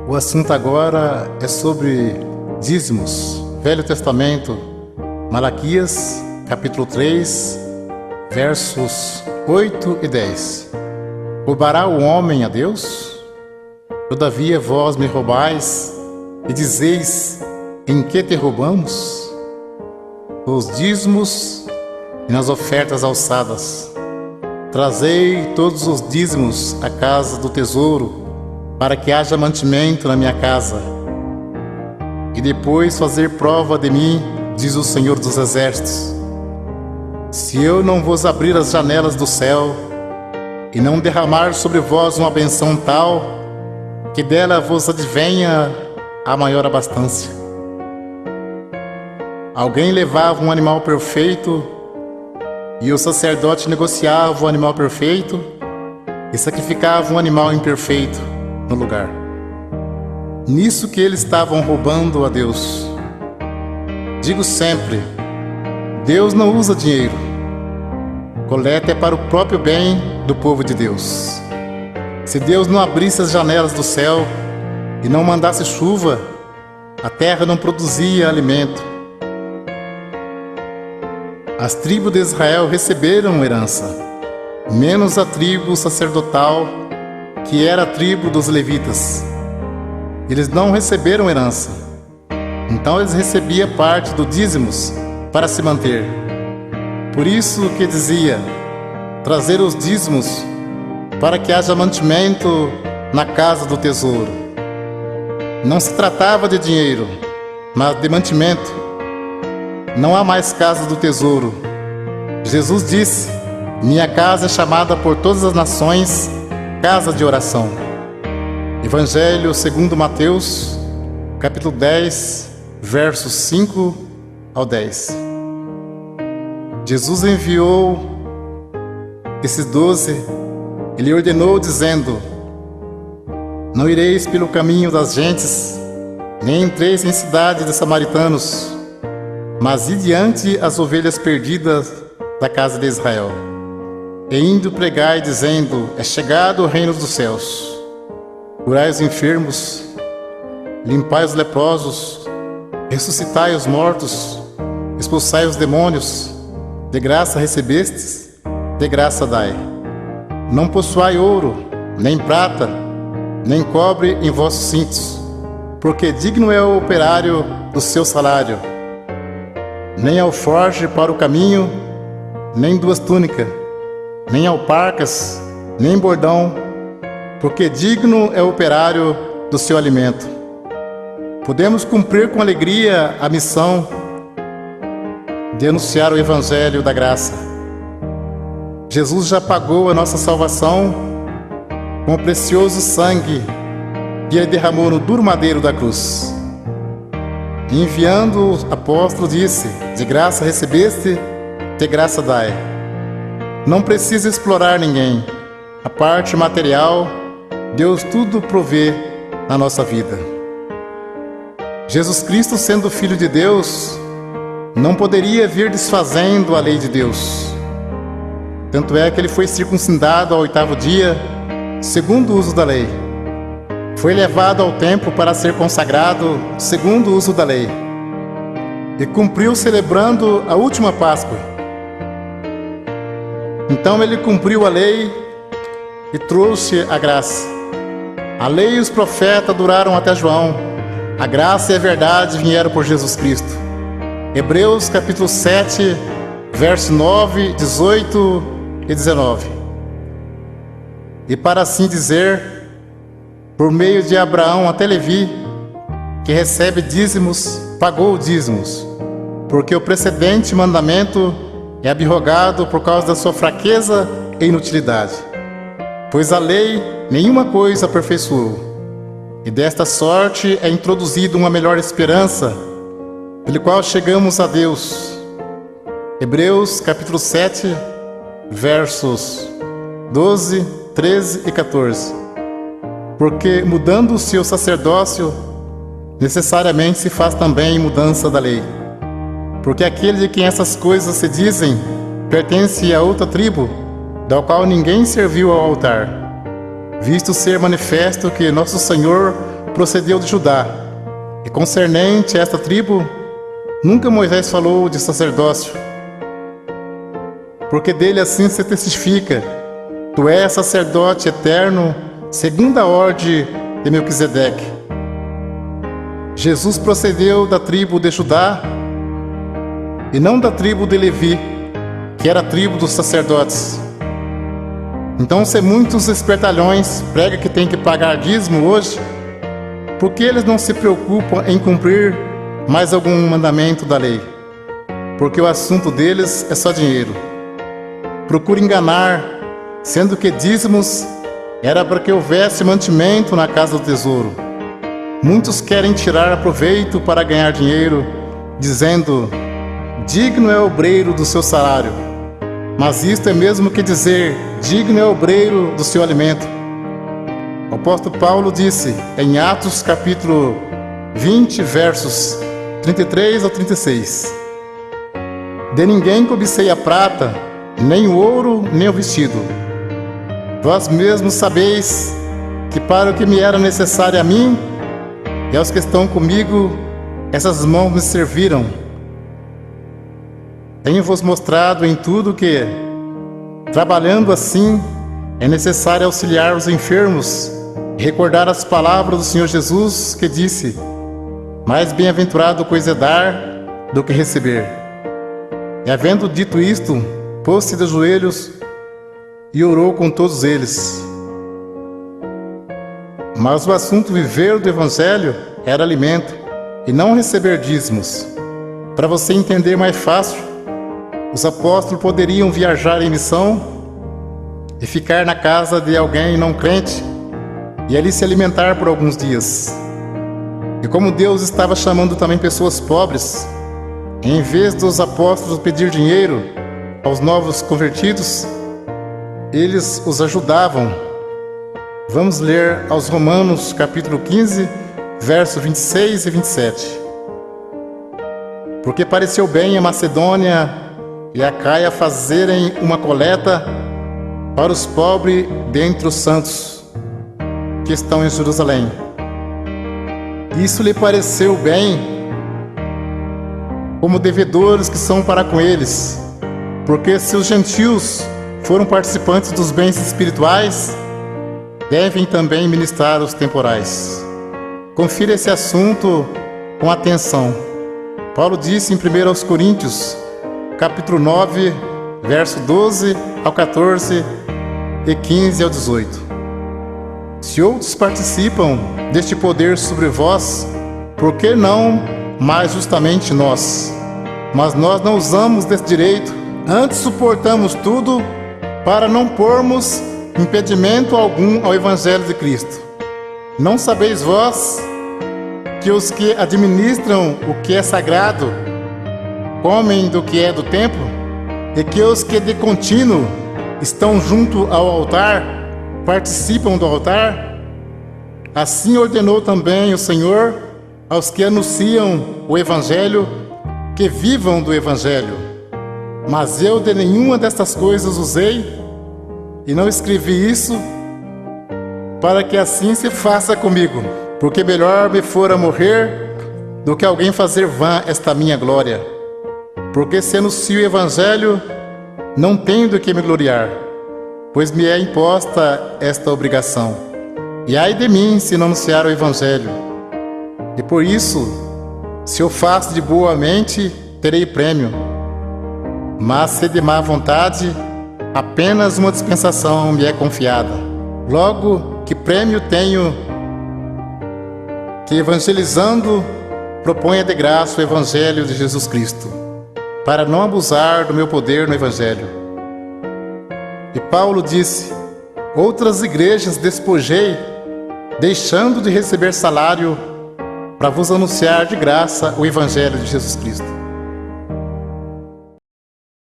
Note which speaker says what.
Speaker 1: O assunto agora é sobre dízimos. Velho Testamento, Malaquias, capítulo 3, versos 8 e 10. Roubará o homem a Deus? Todavia vós me roubais e dizeis: em que te roubamos? Nos dízimos e nas ofertas alçadas. Trazei todos os dízimos à casa do tesouro, para que haja mantimento na minha casa. E depois fazer prova de mim, diz o Senhor dos Exércitos, se eu não vos abrir as janelas do céu e não derramar sobre vós uma benção tal, que dela vos advenha a maior abastança. Alguém levava um animal perfeito e o sacerdote negociava o animal perfeito e sacrificava um animal imperfeito no lugar. Nisso que eles estavam roubando a Deus. Digo sempre, Deus não usa dinheiro. Coleta é para o próprio bem do povo de Deus. Se Deus não abrisse as janelas do céu e não mandasse chuva, a terra não produzia alimento. As tribos de Israel receberam herança, menos a tribo sacerdotal, que era a tribo dos levitas. Eles não receberam herança, então eles recebiam parte do dízimos para se manter. Por isso que dizia, trazer os dízimos para que haja mantimento na casa do tesouro. Não se tratava de dinheiro, mas de mantimento. Não há mais casa do tesouro. Jesus disse, minha casa é chamada por todas as nações casa de oração. Evangelho segundo Mateus, capítulo 10, versos 5 ao 10. Jesus enviou esses 12, ele ordenou dizendo, não ireis pelo caminho das gentes, nem entreis em cidade de samaritanos, mas ide diante as ovelhas perdidas da casa de Israel. E indo pregai, dizendo, é chegado o reino dos céus. Curai os enfermos, limpai os leprosos, ressuscitai os mortos, expulsai os demônios. De graça recebestes, de graça dai. Não possuai ouro, nem prata, nem cobre em vossos cintos, porque digno é o operário do seu salário. Nem alforje para o caminho, nem duas túnicas, nem alparcas, nem bordão, porque digno é o operário do seu alimento. Podemos cumprir com alegria a missão de anunciar o Evangelho da graça. Jesus já pagou a nossa salvação com o precioso sangue que ele derramou no duro madeiro da cruz. E enviando o apóstolo disse, de graça recebeste, de graça dai. Não precisa explorar ninguém. A parte material, Deus tudo provê na nossa vida. Jesus Cristo, sendo Filho de Deus, não poderia vir desfazendo a lei de Deus. Tanto é que ele foi circuncidado ao 8º dia, segundo o uso da lei. Foi levado ao templo para ser consagrado, segundo o uso da lei. E cumpriu celebrando a última Páscoa. Então ele cumpriu a lei e trouxe a graça. A lei e os profetas duraram até João. A graça e a verdade vieram por Jesus Cristo. Hebreus capítulo 7, verso 9, 18 e 19. E para assim dizer, por meio de Abraão até Levi, que recebe dízimos, pagou dízimos, porque o precedente mandamento é abrogado por causa da sua fraqueza e inutilidade. Pois a lei nenhuma coisa aperfeiçoou, e desta sorte é introduzida uma melhor esperança, pelo qual chegamos a Deus. Hebreus capítulo 7, versos 12, 13 e 14. Porque mudando-se o sacerdócio, necessariamente se faz também mudança da lei. Porque aquele de quem essas coisas se dizem pertence a outra tribo, da qual ninguém serviu ao altar, visto ser manifesto que nosso Senhor procedeu de Judá, e concernente a esta tribo, nunca Moisés falou de sacerdócio, porque dele assim se testifica: tu és sacerdote eterno, segundo a ordem de Melquisedeque. Jesus procedeu da tribo de Judá, e não da tribo de Levi, que era a tribo dos sacerdotes. Então, se muitos espertalhões pregam que tem que pagar dízimo hoje, por que eles não se preocupam em cumprir mais algum mandamento da lei? Porque o assunto deles é só dinheiro. Procura enganar, sendo que dízimos era para que houvesse mantimento na casa do tesouro. Muitos querem tirar proveito para ganhar dinheiro, dizendo: digno é o obreiro do seu salário. Mas isto é mesmo que dizer: digno é o obreiro do seu alimento. O apóstolo Paulo disse em Atos capítulo 20, versos 33 ao 36: de ninguém cobicei a prata, nem o ouro, nem o vestido. Vós mesmos sabeis que para o que me era necessário a mim e aos que estão comigo, essas mãos me serviram. Tenho-vos mostrado em tudo que, trabalhando assim, é necessário auxiliar os enfermos e recordar as palavras do Senhor Jesus, que disse: mais bem-aventurado coisa é dar do que receber. E havendo dito isto, pôs-se de joelhos e orou com todos eles. Mas o assunto viver do Evangelho era alimento, e não receber dízimos. Para você entender mais fácil, os apóstolos poderiam viajar em missão e ficar na casa de alguém não crente e ali se alimentar por alguns dias. E como Deus estava chamando também pessoas pobres, em vez dos apóstolos pedir dinheiro aos novos convertidos, eles os ajudavam. Vamos ler aos Romanos capítulo 15, versos 26 e 27. Porque pareceu bem a Macedônia e a Caia fazerem uma coleta para os pobres dentre os santos que estão em Jerusalém. Isso lhe pareceu bem, como devedores que são para com eles, porque se os gentios foram participantes dos bens espirituais, devem também ministrar os temporais. Confira esse assunto com atenção. Paulo disse em 1 Coríntios, capítulo 9, verso 12 ao 14 e 15 ao 18. Se outros participam deste poder sobre vós, por que não mais justamente nós? Mas nós não usamos desse direito, antes suportamos tudo para não pormos impedimento algum ao Evangelho de Cristo. Não sabeis vós que os que administram o que é sagrado comem do que é do templo, e que os que de contínuo estão junto ao altar participam do altar? Assim ordenou também o Senhor aos que anunciam o Evangelho que vivam do Evangelho. Mas eu de nenhuma destas coisas usei, e não escrevi isso para que assim se faça comigo, porque melhor me fora morrer do que alguém fazer vã esta minha glória. Porque se anuncio o Evangelho, não tenho do que me gloriar, pois me é imposta esta obrigação. E ai de mim se não anunciar o Evangelho. E por isso, se eu faço de boa mente, terei prêmio. Mas se de má vontade, apenas uma dispensação me é confiada. Logo, que prêmio tenho que, evangelizando, proponha de graça o Evangelho de Jesus Cristo, para não abusar do meu poder no Evangelho. E Paulo disse: outras igrejas despojei, deixando de receber salário, para vos anunciar de graça o Evangelho de Jesus Cristo.